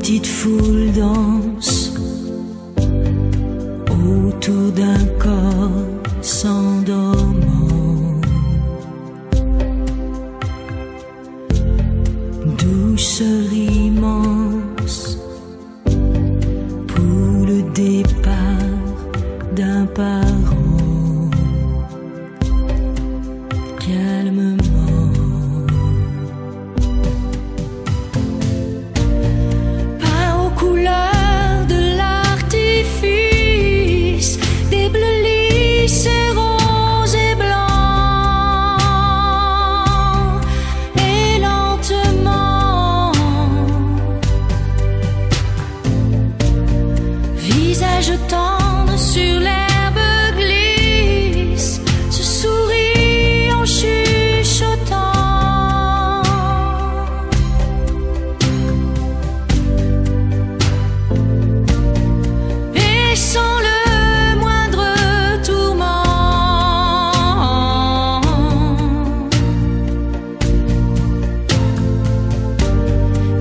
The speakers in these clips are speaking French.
petite foule danse autour d'un corps s'endormant. Douceur immense pour le départ d'un parent. Calmement. Visage tendre sur l'herbe glisse, ce sourit en chuchotant. Et sans le moindre tourment,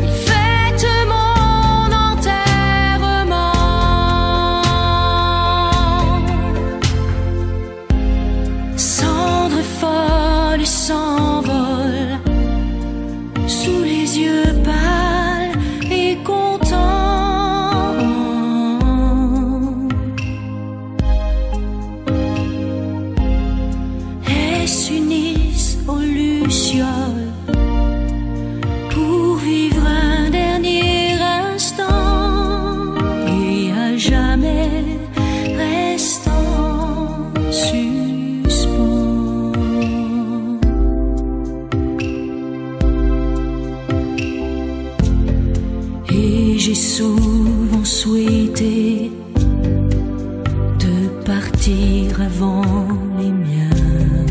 il fête mon enterrement. Cendre folle s'envole sous les yeux pâles et contents. Et s'unissent aux lucioles pour vivre un dernier instant et à jamais restant suspens. Et j'ai souvent souhaité de partir avant les miens,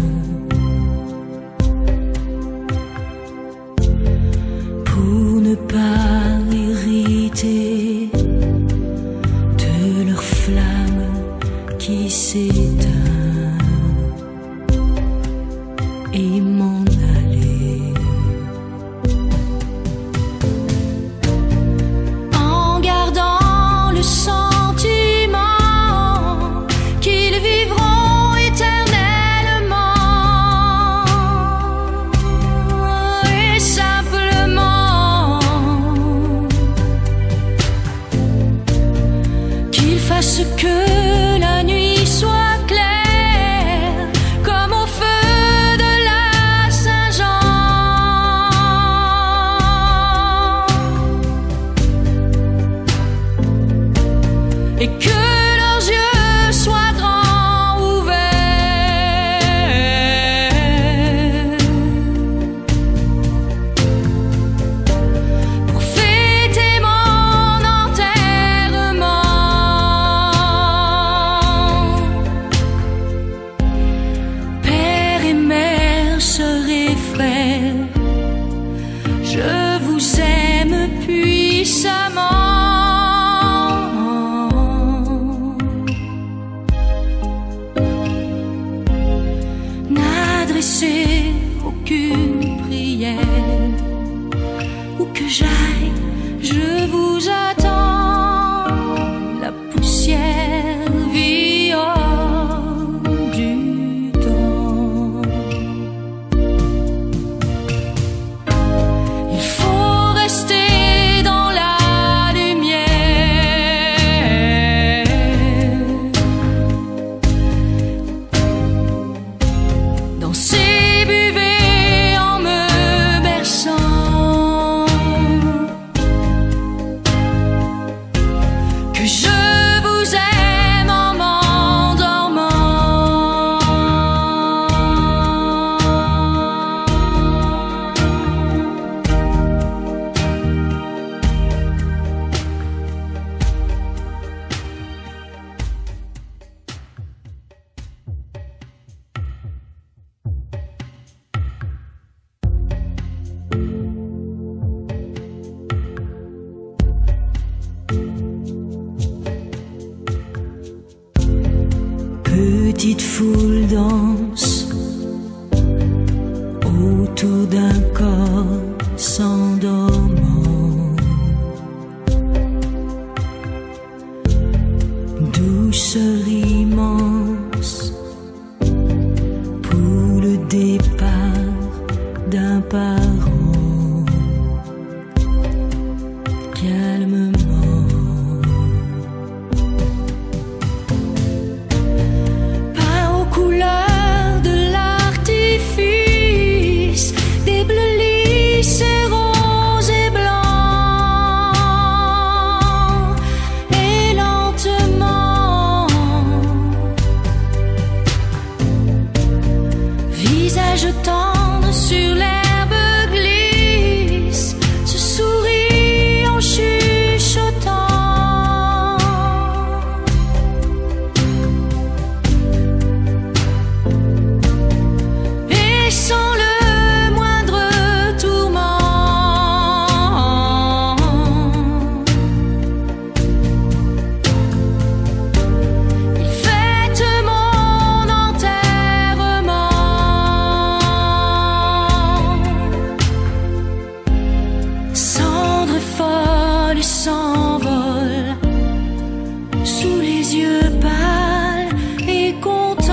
pour ne pas hériter de leur flamme qui s'éteint et m'en aller. En gardant le sentiment qu'ils vivront éternellement, et simplement qu'ils fassent que la nuit soit claire comme au feu de la Saint-Jean, et que leurs yeux soient grands ouverts pour fêter mon enterrement. Père et mère, sœurs et frères, je vous aime puissamment. N'adressez aucune prière, où que j'aille, je vous attends. La poussière vit hors du temps. Il faut rester dans la lumière, danser, buver en me berçant. s'affole et s'envole sous les yeux pâles et contents.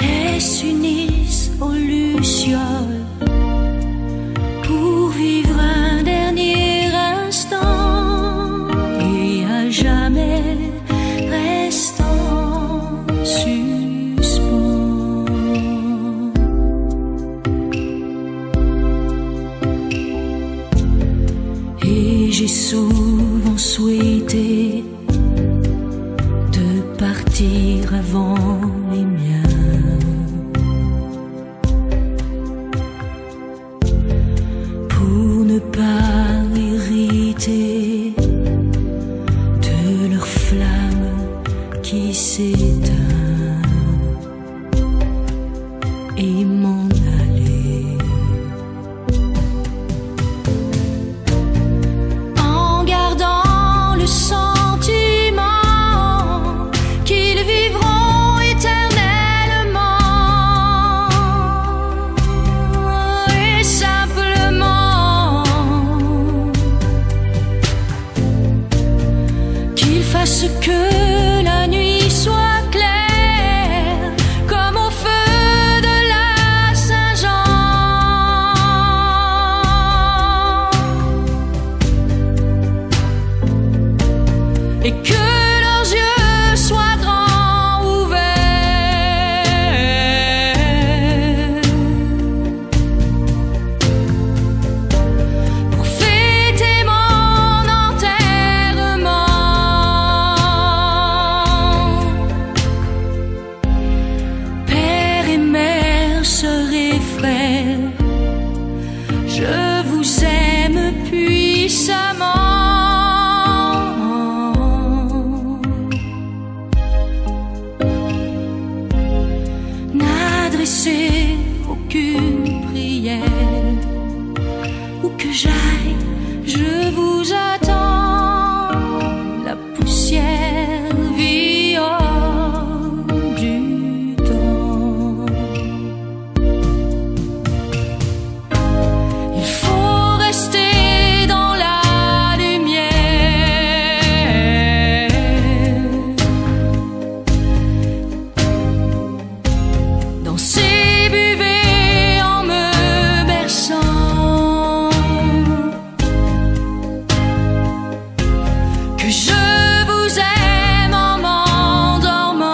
Et s'unissent aux lucioles pour vivre un dernier instant et à jamais restant suspens. Et j'ai souvent souhaité de partir avant les miens, pour ne pas hériter de leur flamme qui s'éteint et m'en aller. En gardant le sentiment qu'ils vivront éternellement et simplement qu'ils fassent que la nuit soit claire comme au feu de la Saint-Jean, et que leurs yeux soient grands ouverts pour fêter mon enterrement. Père et mère, sœurs et frères, je vous aime puissamment. N'adressez aucune prière, où que j'aille, je vous attends. La poussière viole du temps. Il faut rester dans la lumière, danser, buvez en me berçant, que je vous aime en m'endormant.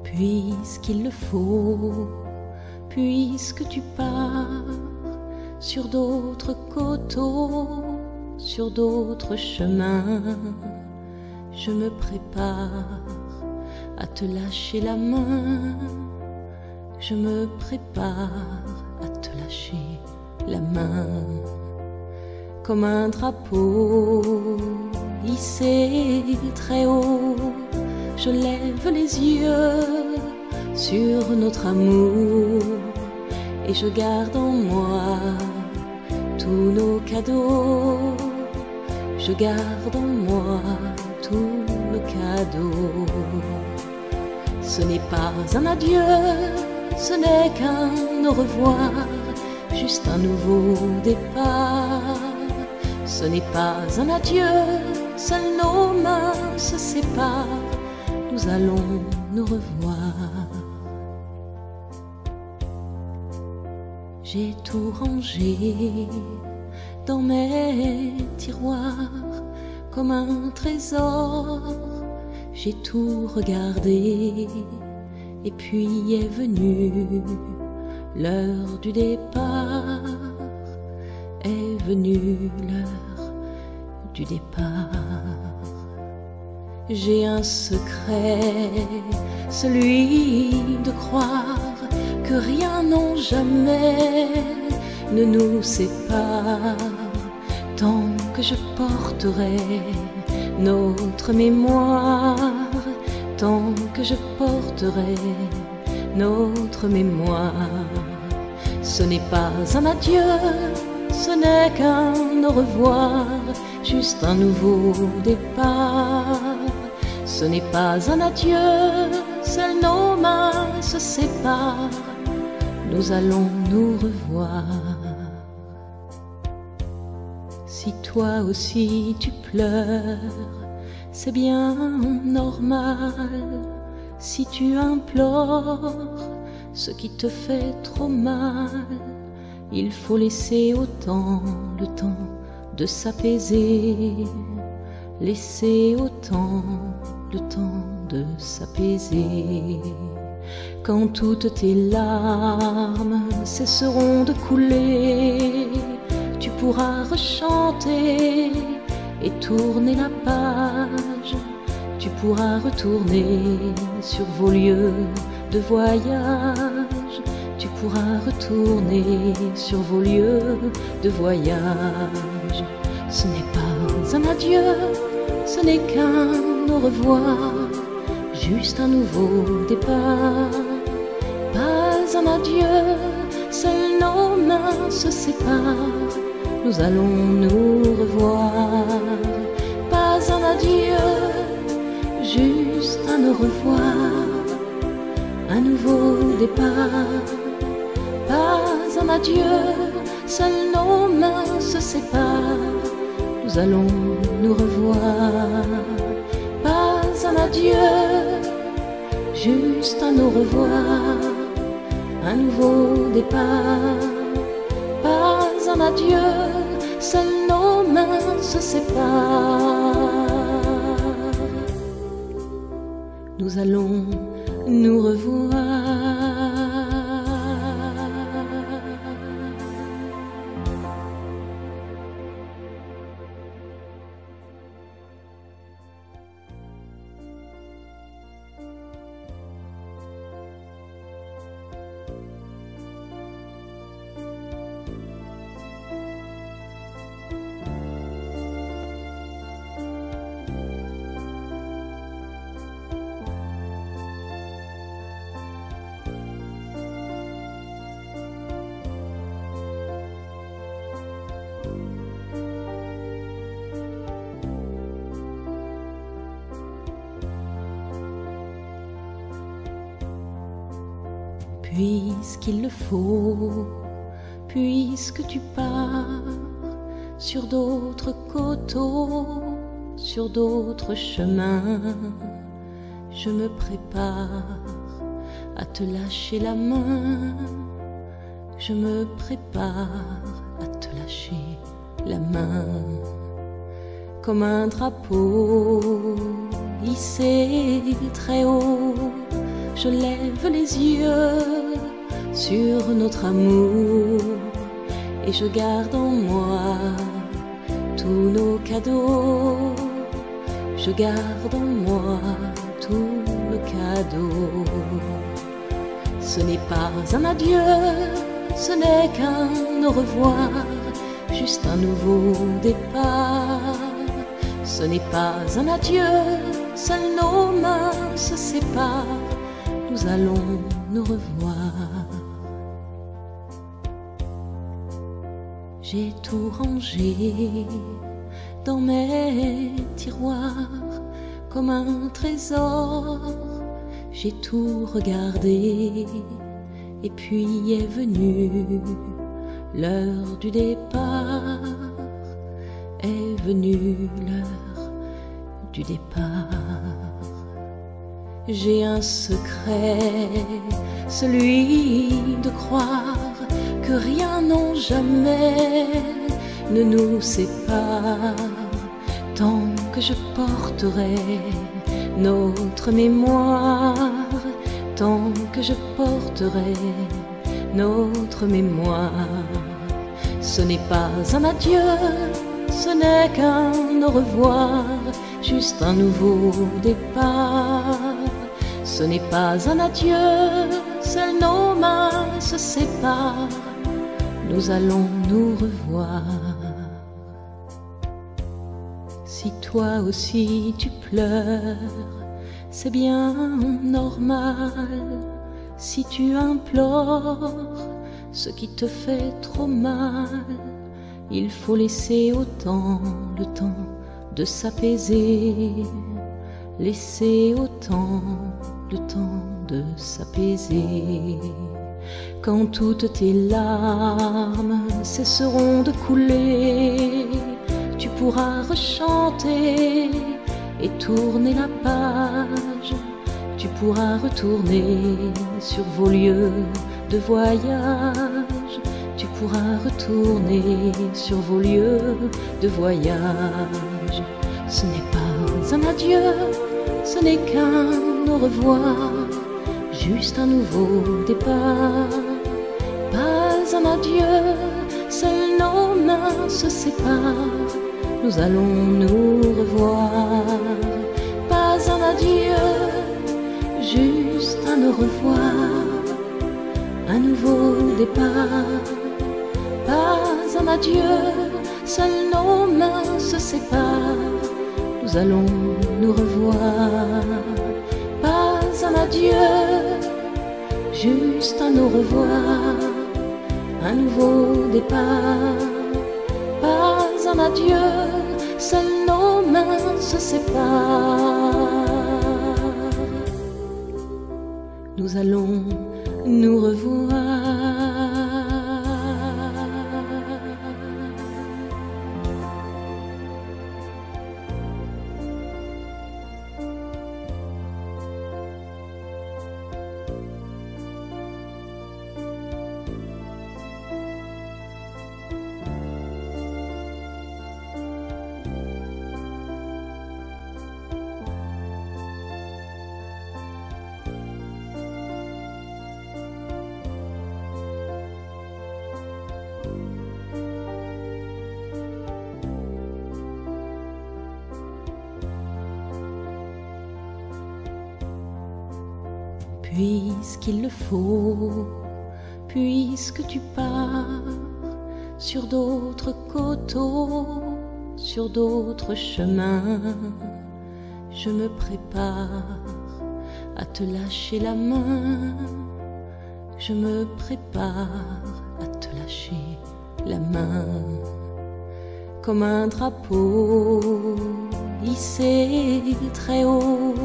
Puisqu'il le faut, puisque tu pars sur d'autres coteaux, sur d'autres chemins, je me prépare à te lâcher la main. Je me prépare à te lâcher la main. Comme un drapeau hissé très haut, je lève les yeux sur notre amour et je garde en moi tous nos cadeaux. Je garde en moi tous nos cadeaux. Ce n'est pas un adieu, ce n'est qu'un au revoir, juste un nouveau départ. Ce n'est pas un adieu, seules nos mains se séparent. Nous allons nous revoir. J'ai tout rangé dans mes tiroirs comme un trésor. J'ai tout regardé et puis est venue l'heure du départ. Est venue l'heure du départ. J'ai un secret, celui de croire que rien, non jamais, ne nous sépare. Tant que je porterai notre mémoire, tant que je porterai notre mémoire. Ce n'est pas un adieu, ce n'est qu'un au revoir, juste un nouveau départ. Ce n'est pas un adieu, seules nos mains se séparent, nous allons nous revoir. Si toi aussi tu pleures, c'est bien normal. Si tu implores ce qui te fait trop mal, il faut laisser au temps le temps de s'apaiser. Laisser au temps le temps de s'apaiser. Quand toutes tes larmes cesseront de couler, tu pourras rechanter et tourner la page. Tu pourras retourner sur vos lieux de voyage. Tu pourras retourner sur vos lieux de voyage. Ce n'est pas un adieu, ce n'est qu'un au revoir, juste un nouveau départ. Pas un adieu, seules nos mains se séparent, nous allons nous revoir. Pas un adieu, juste un au revoir, un nouveau départ. Pas un adieu, seules nos mains se séparent, nous allons nous revoir. Pas un adieu, juste un au revoir, un nouveau départ. Pas un adieu, seules nos mains se séparent, nous allons nous revoir. Puisqu'il le faut, puisque tu pars sur d'autres coteaux, sur d'autres chemins, je me prépare à te lâcher la main. Je me prépare à te lâcher la main. Comme un drapeau hissé très haut, je lève les yeux sur notre amour et je garde en moi tous nos cadeaux. Je garde en moi tous nos cadeaux. Ce n'est pas un adieu, ce n'est qu'un au revoir, juste un nouveau départ. Ce n'est pas un adieu, seules nos mains se séparent, nous allons nous revoir. J'ai tout rangé dans mes tiroirs comme un trésor. J'ai tout regardé et puis est venue l'heure du départ. Est venue l'heure du départ. J'ai un secret, celui de croire que rien, non jamais, ne nous sépare, tant que je porterai notre mémoire, tant que je porterai notre mémoire. Ce n'est pas un adieu, ce n'est qu'un au revoir, juste un nouveau départ. Ce n'est pas un adieu, seules nos mains se séparent, nous allons nous revoir. Si toi aussi tu pleures, c'est bien normal. Si tu implores ce qui te fait trop mal, il faut laisser au temps le temps de s'apaiser. Laisser au temps le temps de s'apaiser. Quand toutes tes larmes cesseront de couler, tu pourras rechanter et tourner la page. Tu pourras retourner sur vos lieux de voyage. Tu pourras retourner sur vos lieux de voyage. Ce n'est pas un adieu, ce n'est qu'un au revoir, juste un nouveau départ. Pas un adieu, seules nos mains se séparent, nous allons nous revoir. Pas un adieu, juste un au revoir, un nouveau départ. Pas un adieu, seules nos mains se séparent, nous allons nous revoir. Pas un adieu, juste un au revoir, un nouveau départ. Pas un adieu, seules nos mains se séparent, nous allons nous revoir. Puisqu'il le faut, puisque tu pars sur d'autres coteaux, sur d'autres chemins, je me prépare à te lâcher la main. Je me prépare à te lâcher la main. Comme un drapeau hissé très haut,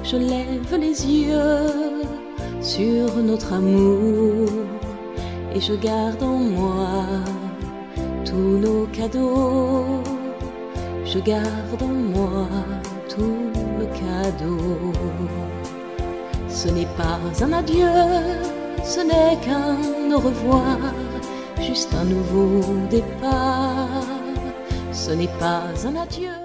je lève les yeux sur notre amour et je garde en moi tous nos cadeaux. Je garde en moi tous nos cadeaux. Ce n'est pas un adieu, ce n'est qu'un au revoir, juste un nouveau départ. Ce n'est pas un adieu.